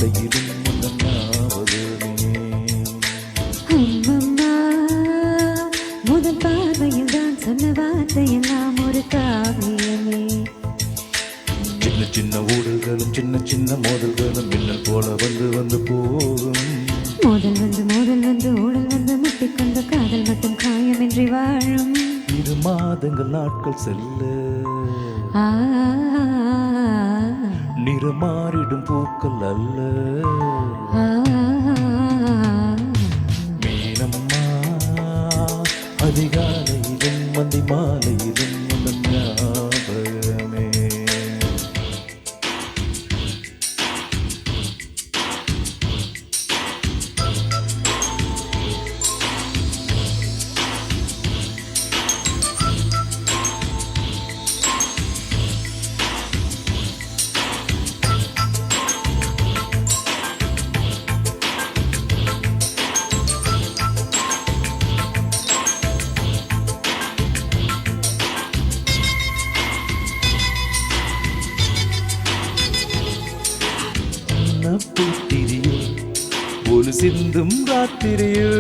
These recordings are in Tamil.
மாலையிலும் உந்தன் ஞாபகமே. அம்மம்மா, முதல் பார்வையில் தான் சொன்ன வார்த்தையெல்லாம் ஒரு காவியமே. சின்ன சின்ன ஊடல்களும் சின்ன சின்ன மோதல்களும் மின்னல் போல வந்து வந்து போகும். மோதல் வந்து ஊடல் வந்து முட்டிக்கொண்ட காதல் மட்டும் காயமின்றி வாழும். 2 மாதங்கள் நாட்கள் செல்ல ஆ, நிறமாறிடும் பூக்கள் அல்ல. ஆ, மீனம்மா, அதிகாலையிலும் மந்தி மாலையிலும் உந்தன் ஞாபகமே. பூத்திரியோ ஒரு சிந்தும் ராத்திரியோ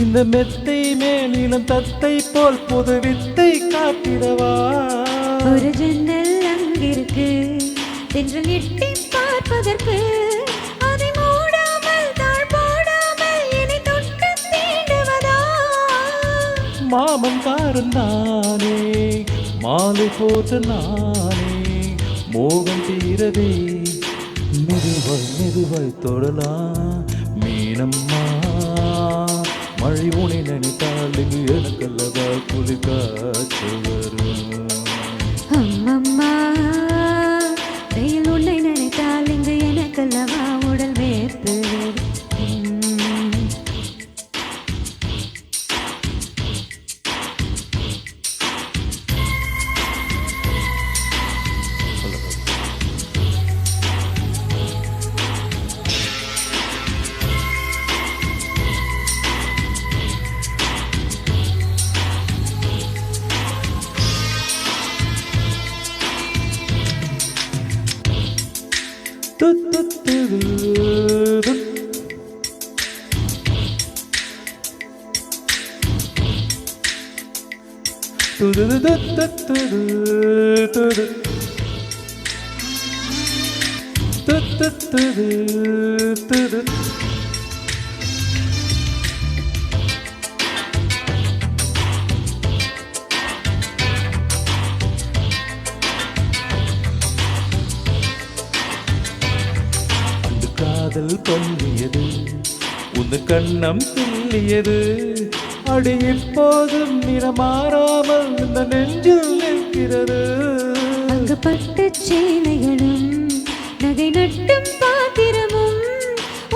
இந்த மெத்தை மேலினம் தத்தை போல் பொது வித்தை காத்திடவா. ஒரு ஜன்னல் அங்கிருக்கு தென்றல் எட்டி பார்ப்பதற்கு. அதை மூடாமல் தாழ் போடாமல் என்னை தொட்டு தீண்டுவதா. மாமன் காரன் நானே, மாலை போட்ட நானே, மோகம் தீரவே மெதுவாய் மெதுவாய் தொடலாம். மீனம்மா, மழை உனை நினைத்தால் இங்கு எனக்கல்லவா குளிர் காற்று வரும். அம்மம்மா, வெயில் உன்னை நினைத்தால் இங்கு எனக்கல்லவா உடல் வேர்த்து காதல் பண்ணியது உன் கண்ணம் துள்ளியது. அடி இப்போதும் நிறமாறாமல் இந்த நெஞ்சில் நிற்கிறது. அங்கு பட்டு சேலைகளும் நகை நட்டும் பாத்திரமும்.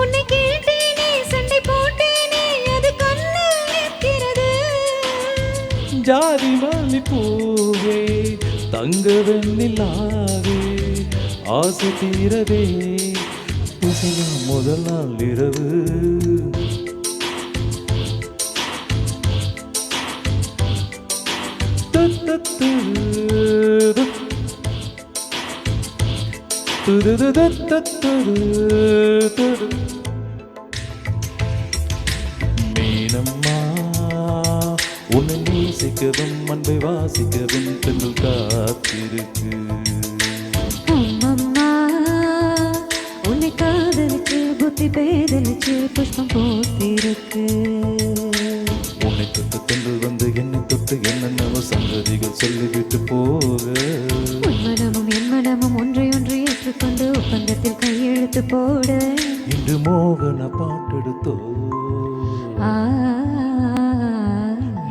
உன்னை கேட்டேனே, சண்டை போட்டேனே, அது கண்ணில் நிற்கிறது. ஜாதி மாலி பூவே, தங்க வெண்ணிலாவே, ஆசை தீரவே இசையும் முதல் நாள் இரவு. மீனம்மா, உன்னை நேசிக்கவும் அன்பை வாசிக்கவும் தென்றல் காத்திருக்கு. அம்மம்மா, உன்னை காதலிச்சு புத்தி பேதலிச்சு புஷ்பம் போத்திருக்கு. உன்னை தொட்டு தென்றல் வந்து என்னை தொட்டு என்னென்ன சங்கதிகள் சொல்லிவிட்டு போக. உன் மனமும் ஒன்றை ஒன்று ஏற்றுக்கொண்டு ஒப்பந்தத்தில் கையெழுத்து போட. இன்று மோகன பாட்டெடுத்தோ ஆ,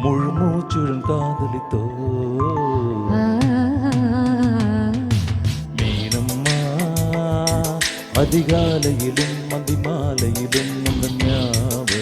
முழு மூச்சுடன் காதலித்தோ. ஆ, மீனம்மா, அதிகாலையிலும் மதி மாலையிலும் உந்தன் ஞாபகம்.